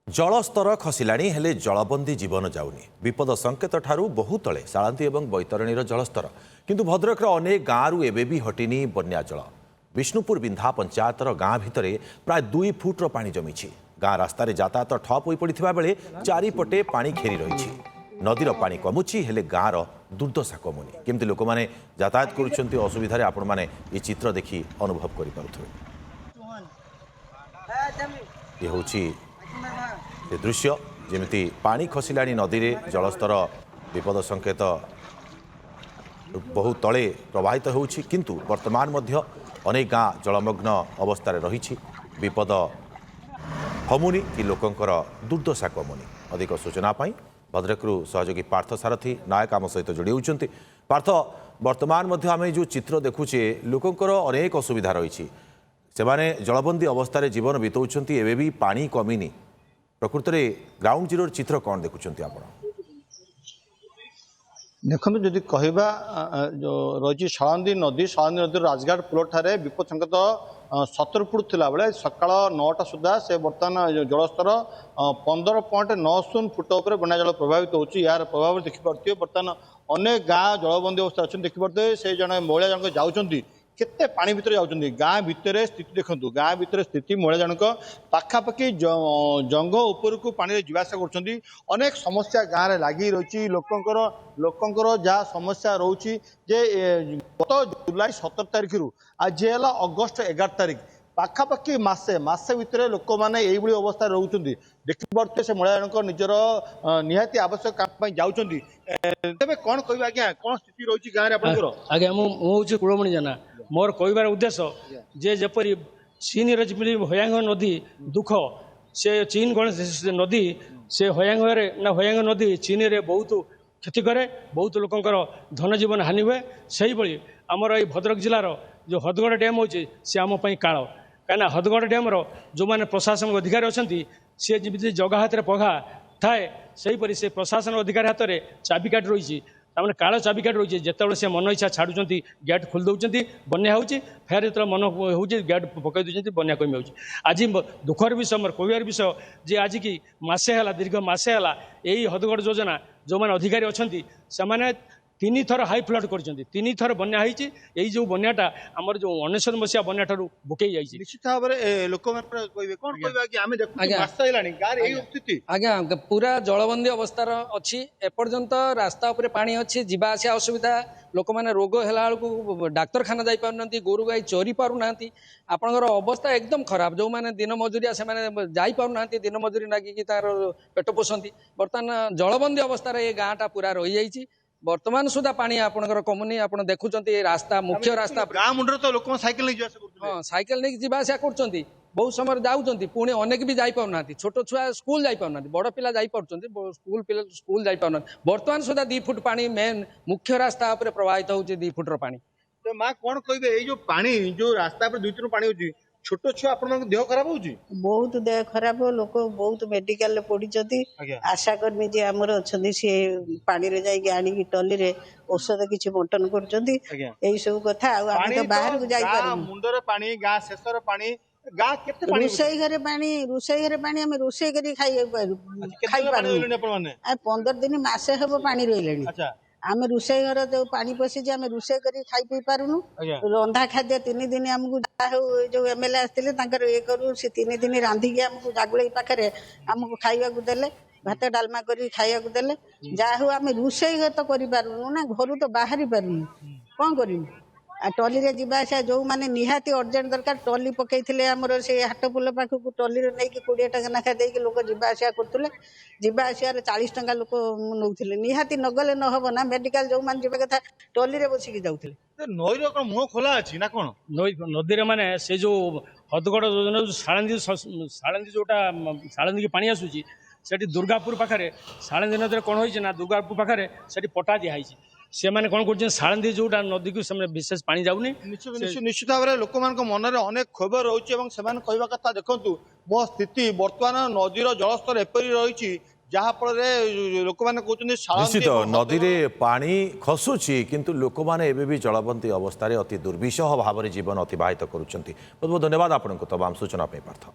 जलस्तर खसिलाणी हेले जलबंदी जीवन जाऊनी विपद संकेत ठारू बहु तले शालांती और बैतरणीर जलस्तर किंतु भद्रकर अनेक गाँव एबेबी हटिनी बन्या जल विष्णुपुर बिंधा पंचायतर गाँ भितर प्राय 2 फुट्र पानी जमी गाँ रास्तार यातायात ठप हो पड़ा बेले चारिपटे पानी घेरी रही नदीर पानी कमुची हेले गाँवर दुर्दशा कमुनी केमती लोक मैंने यातायात करुँच असुविधा आपण मैंने ये चित्र देखी अनुभव करें ये हूँ दृश्य जमी पानी खसिला नदी में जलस्तर विपद संकेत बहु तले प्रवाहित होउछि किंतु वर्तमान मध्य अनेक गाँ जलमग्न अवस्था रही विपद कमुनी कि लोकंकर दुर्दशा कमुनी अधिक सूचना भद्रकरू सहयोगी पार्थ सारथी नायक आम सहित जोड़ी होती पार्थ वर्तमान मध्य आम जो चित्र देखुचे लोकंकर अनेक असुविधा रही से जलबंदी अवस्था जीवन बिताउछंती एबे भी पानी कमिनी प्रकृत में ग्राउंड जीरो चित्र कौन देखुंत आप देखो जदि कहवा जो रही शालांदी नदी राजघाट पुल ठारे विपद संकेत 70 फुट थिला बेले सकाळ 9टा सुधा से बर्तमान जलस्तर 15.90 फुट उपर बन्या जल प्रभावित होची यार प्रभाव देखिपे बर्तमान अनेक गाँ जलबंदी अवस्था अच्छे देखिपे से जन महिला जनक जाउछंती केते पानी भितर जाउछंती गाँ भितर स्थिति देखंतु गाँ भितर स्थिति महिला जनक पाखापाखि जंग ऊपर को पानी जीवासा करछंती अनेक समस्या गाँव में लगी रही लोकंकर जहाँ समस्या रोची जे गत जुलाई 17 तारिख रु आज है अगस्ट 11 तारिख पाखापाखि मासे भितर लोक मैंने यही अवस्था रोचे देखिए से महिला जनक निजर निहाती आवश्यक काम जाऊँगी तेज कौन कह आज्ञा कौन स्थिति रही गाँव में आज्ञा मुझे कुलमणि जाना मोर कहबार उद्देश्य जे जपरी चीन हयांग नदी दुख से चीन गणेश नदी से हयांग नदी चीन रे बहुत क्षति करे बहुत लोकंकर धन जीवन हानि हुए से भाई आमर ये भद्रक जिलार जो हदगड़ डैम होची से आम काल कहीं हदगड़ डैम जो मैंने प्रशासन अधिकारी अच्छा सी जमी जगह हाथ में पघा थाए सेहीपरि से प्रशासन अधिकारी हाथ में चाबिकाठ रही तामने काल चाबिकाठ रही जिते से मन इच्छा छाड़ुंट गेट खोल दौरान बन्या हो फेर जो मन हो गेट पकई दूसरी बन्या कमी हो आज दुखर विषय मोर कहर विषय जे आज की मसे है दीर्घ मसे है यही हदगड़ योजना जो मैंने अधिकारी अच्छा से 3 थर हाई फ्लड कर थर बन्या यही जो बन्याटा आमर जो 19 मसीहा बन्या ठारू बुकई जाइए निश्चित भाव में लोक आज्ञा पूरा जलबंदी अवस्थार अच्छी एपर्यंत रास्ता उपर पानी अच्छी जीवा आसिया असुविधा लोक मैंने रोग है डाक्तरखाना जाई पारना गोरु गाई चरी पारना आपंकर अवस्था एकदम खराब जो मैंने दिन मजुरिया से जाई पारना दिन मजुरी नागिकी तार पेट पोषंती बर्तमान जलबंदी अवस्था ये गाँटा पूरा रही जाइए वर्तमान सुधा पानी आपनकर कमुनी आपन देखुचंती रास्ता मुख्य रास्ता गाँ मुंडर तो लोक साइकिल नहीं जासे हां साइकिल नहीं जीवा आसिया करचंती बहुत समय जाउचंती पुणे अनेक भी जाई पाउनाती छोट छुआ स्कूल जाई पाउनाती बड़ पिला जाई पाउचंती स्कूल पिला स्कूल जाई पाउनाती वर्तमान सुधा 2 फुट पानी मेन मुख्य रास्ता ऊपर प्रवाहित होउची 2 फुट रो पानी तो मां कोन कहबे ए जो पानी जो रास्ता पर 2 3 पानी होची छोट छुआ अपन देह खराब होची बहुत देह खराब लोक बहुत मेडिकल पड़ी आशा कर्मी जे आमर अच्छे सी पानी रे जाई आनी टली रे औषध किछि बंटन करचंती एई सब कथा आ तो बाहर को जाई पारू मुंडर पानी गाँ शेषर पानी गाँ केते पानी रुसई घरे पानी हम रुसई करी खाई पारू 15 दिन मासे हबो पानी रहिलेनी अच्छा आम रुसई घर जो पानी पशि आम रुसई कर खाई पी पारुनु रंधा खाद्य 3 दिन आमको जो एमएलए आसते ये करू से 3 दिन रांधिकी आमको जागुलाई पाखे आमको खाइबा देले भात डालमा कर खाइबा देले जहाँ आम रुसई घर तो करूँ ना घर तो बाहरी पारूँ कौन करूँ टली रे जीवा आसा जो माने निहाती अर्जेंट दरकार टली पकई आमर से हाटपुल पाखक टली रे नहीं 20 टका नाखा देके लोक जीवा आसा करतले जीवा आसा 40 टका लोक नौथिले निहाती नगले न हबो ना मेडिकल जो मान जीवा कथा टली रे बसिकी जाउथिले नई रो मुह खोला अछि ना कोन नई नदी रे माने से जो हदगड़ योजना शालांदी जोटा शालांदी के पानी आसुची सेठी दुर्गापुर पाखरे शालांदी नदी कोन होइछ ना दुर्गापुर पाखरे सेठी पटा दिया हाइछ से माने कोन करछन शालांदी जोटा नदी को समय विशेष पानी जाउनी निश्चित भाव में लोक मन में अनेक खबर रोचे कहवा कथा देखु मो स्थिति बर्तमान नदीर जलस्तर एपरी रही जहाँ फल लोक मैंने निश्चित नदी में पानी खसुची किंतु लोक मैंने भी जलबंदी अवस्था अति दुर्विषह भाव में जीवन अतिबाहित करुँच बहुत बहुत धन्यवाद आपको तमाम सूचना पार्थ।